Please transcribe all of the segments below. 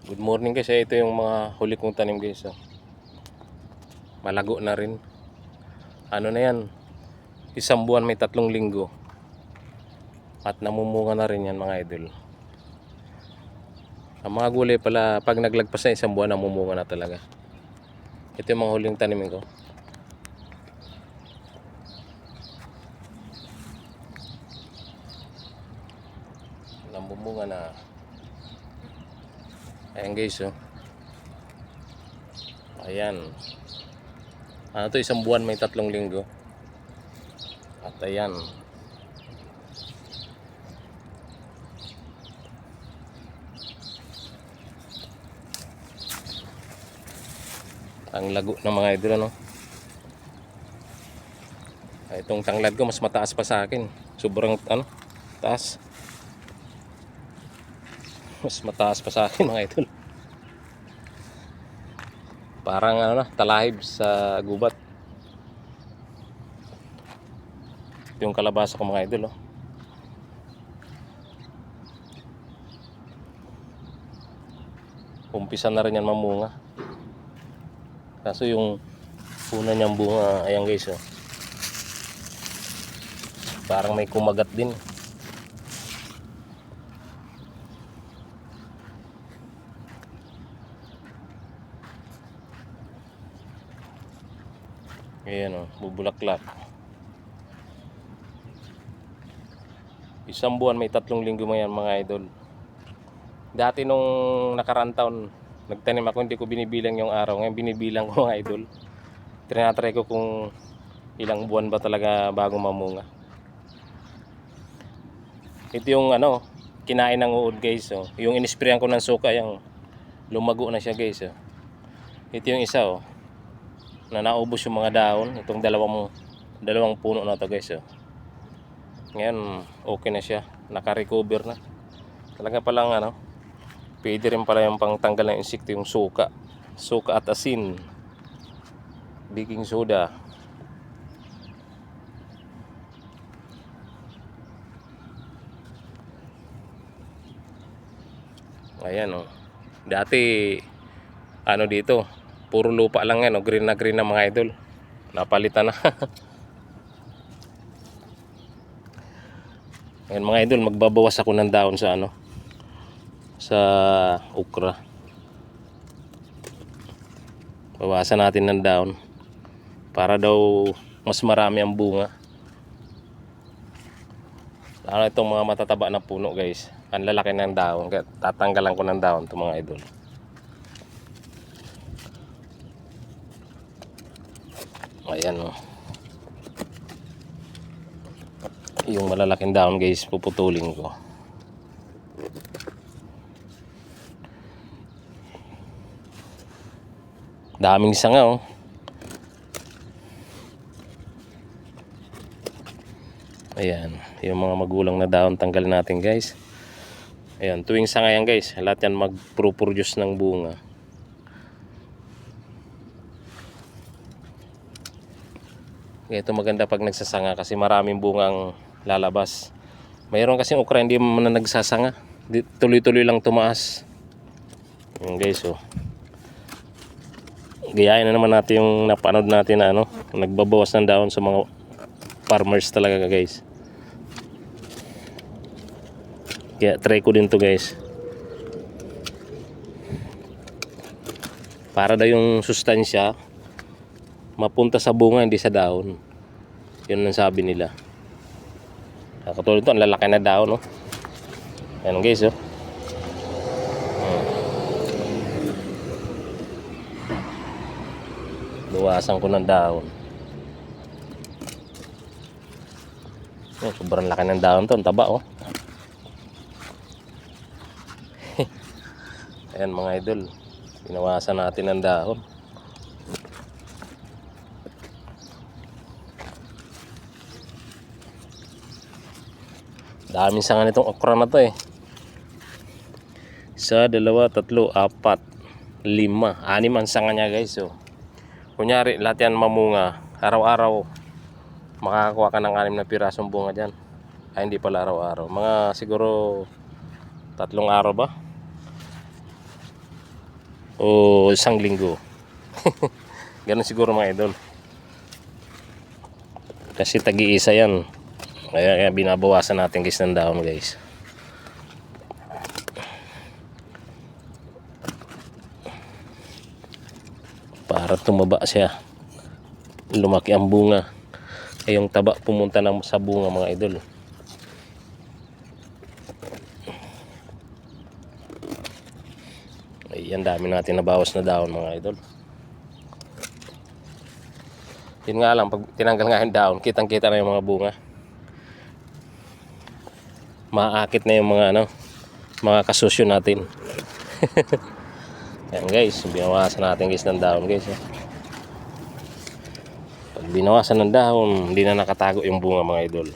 Good morning guys, ito yung mga huli kong tanim guys. Malago na rin. Ano na yan, isang buwan may 3 linggo. At namumunga na rin yan mga idol. Ang mga gulay pala, pag naglagpas na isang buwan, namumunga na talaga. Ito yung mga huling tanimin ko. Namumunga na. Ayan guys, oh. Ayan. Ano to, isang buwan may 3 linggo. At ayan. Ang lago ng mga idol, ano. Itong tanglad ko mas mataas pa sa akin. Sobrang taas. Mas mataas pa sa akin mga idol. Parang talahib sa gubat. Ito yung kalabasa ko mga idol, oh. Umpisa na rin yan mamunga. Kaso yung una niyang bunga, ayan guys, oh. Parang may kumagat din. Ayan, oh, bubulaklak. Isang buwan may 3 linggo mo yan mga idol. Dati nung nakaraang taon, nagtanim ako, hindi ko binibilang yung araw. Ngayon binibilang ko mga idol. Tinatry ko kung ilang buwan ba talaga bago mamunga. Ito yung kinain ng uod guys, oh. Yung inisprayan ko ng suka, yung lumago na siya guys, oh. Ito yung isa, oh, na naubos yung mga dahon. Itong dalawang puno na to guys, oh. Ngayon okay na siya, naka-recover na. Talaga palang pwede rin pala yung pangtanggal ng insekto, yung suka at asin, baking soda. Ayan, oh. Dati dito puro lupa lang yan, oh. Green na mga idol. Napalitan na. Ayan mga idol, magbabawas ako ng dahon sa sa okra. Bawasan natin ng dahon para daw mas marami ang bunga. Lalo itong mga matataba na puno guys, ang lalaki ng dahon, kaya tatanggalan ko ng dahon itong mga idol. Ayan, oh. Yung malalaking dahon guys, puputulin ko. Daming sanga, oh. Ayan, yung mga magulang na dahon tanggalin natin guys. Ayan, tuwing sanga yan guys, lahat yan mag-produce ng bunga. Ito maganda pag nagsasanga kasi maraming bungang lalabas. Mayroon kasing okra hindi man nagsasanga, tuloy-tuloy lang tumaas. Ayan guys, oh. Gayahin na naman natin yung napanood natin na nagbabawas ng dahon sa mga farmers talaga guys. Kaya try ko din to guys. Para daw yung sustansya mapunta sa bunga, hindi sa dahon. Yun ang sabi nila. Katulad ito, ang lalaki na dahon, oh. Ayan guys, oh. Luwasan ko ng dahon. Sobrang laki ng dahon to, ang taba, oh. Ayan mga idol, binawasan natin ng dahon. Daming sanga nitong okra na to, eh. 1, 2, 3, 4, 5, 6 ang sanga niya guys, oh. Kunyari lahat yan mamunga, araw-araw makakakuha ka ng 6 na pirasong bunga dyan. Ay hindi pala araw-araw, mga siguro 3 araw ba, o isang linggo. Ganun siguro mga idol. Kasi tagi-isa yan. Kaya binabawasan natin guys ng dahon guys. Para tumaba siya. Lumaki ang bunga. Ay yung taba pumunta sa bunga mga idol. Ayan, dami natin nabawas na dahon mga idol. Yun nga lang, pag tinanggal nga yung dahon, kitang kita na yung mga bunga. Maakit na yung mga mga kasusyo natin. Ayan guys, binawasan natin guys ng dahon guys. Pag binawasan ng dahon, hindi na nakatago yung bunga mga idol.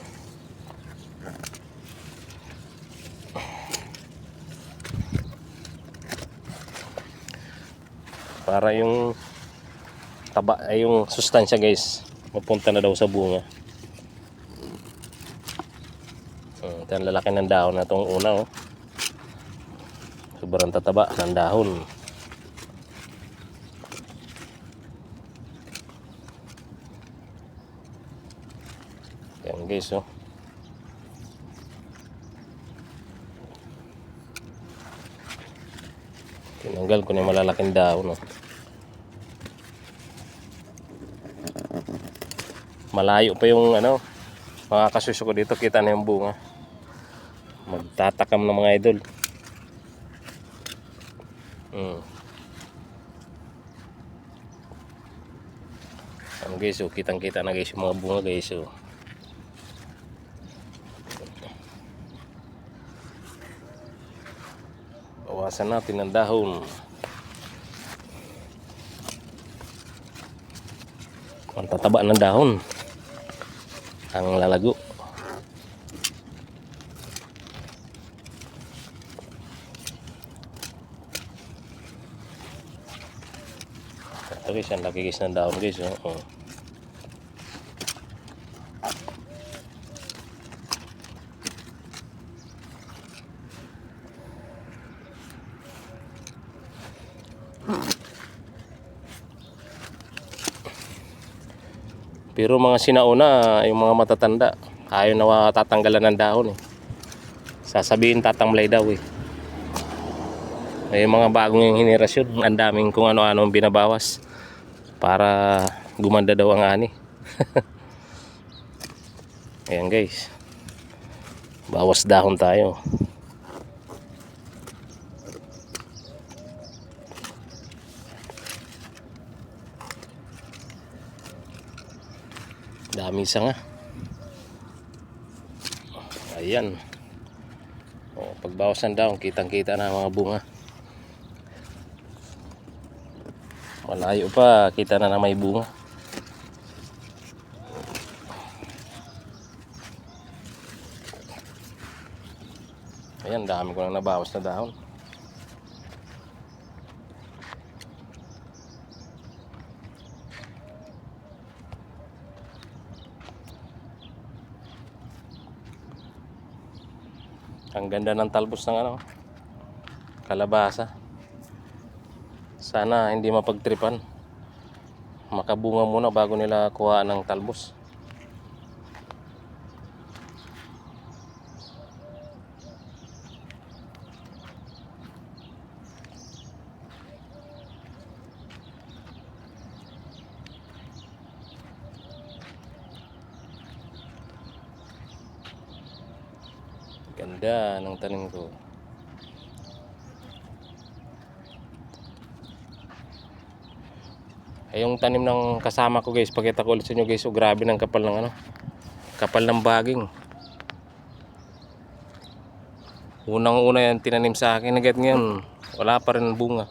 Para yung taba ay yung sustansya guys mapunta na daw sa bunga. Ito ang lalaki ng dahon na itong una oh. Sobrang tataba ng dahon. Yan guys oh. Tinanggal ko na yung malalaking dahon oh. Malayo pa yung mga kasusyo ko dito, kita na yung bunga. Magtatakam ng mga idol. Guys oh, kitang kita na guys yung mga bunga guys oh. Bawasan natin ang dahon. Ang tataba ng dahon ang lalago. Ito guys, ang laki guys ng dahon guys oh. Pero mga sinauna, yung mga matatanda, ayaw na tatanggalan ng dahon eh. Sasabihin tatamlay daw eh. Ay mga bagong henerasyon, ang daming kung ano-ano ang binabawas para gumanda daw ang ani. Ayan guys. Bawas dahon tayo. Dami sanga. Ayan. O, pagbawas ng dahon, kitang-kita na mga bunga. Malayo pa, kita na may bunga. Ayan, dami ko lang nabawas na dahon. Ang ganda ng talbos ng kalabasa. Sana hindi mapagtripan. Makabunga muna bago nila kuha ng talbos. Ganda ng tanim ko. Ay yung tanim ng kasama ko guys, pakita ko ulit sa inyo guys, oh, grabe ng kapal ng kapal ng baging. Unang-una yan tinanim sa akin, agad ngayon wala pa rin bunga.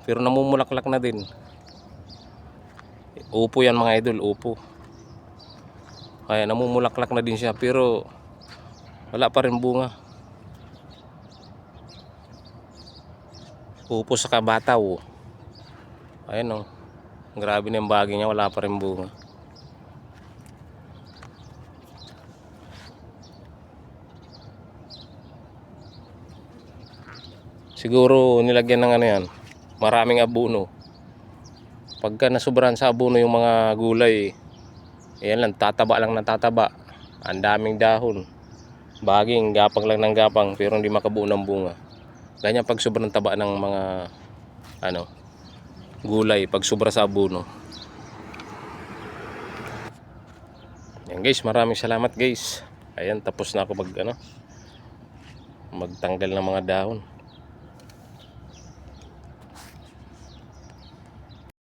Pero namumulaklak na din. Upo yan mga idol, upo. Kaya namumulaklak na din siya pero wala pa rin bunga. Upo sa kabataw. Ayan oh. Grabe na yung bagay niya, wala pa rin bunga. Siguro nilagyan ng yan, maraming abono. Pagka nasubrahan sa abono yung mga gulay, ayan lang, tataba lang ng tataba. Ang daming dahon. Baging, gapang lang ng gapang, pero hindi makabuo ng bunga. Ganyan pag sobrang taba ng mga gulay, pag sobra sa abono. Yan guys, maraming salamat guys. Ayan, tapos na ako magtanggal ng mga dahon.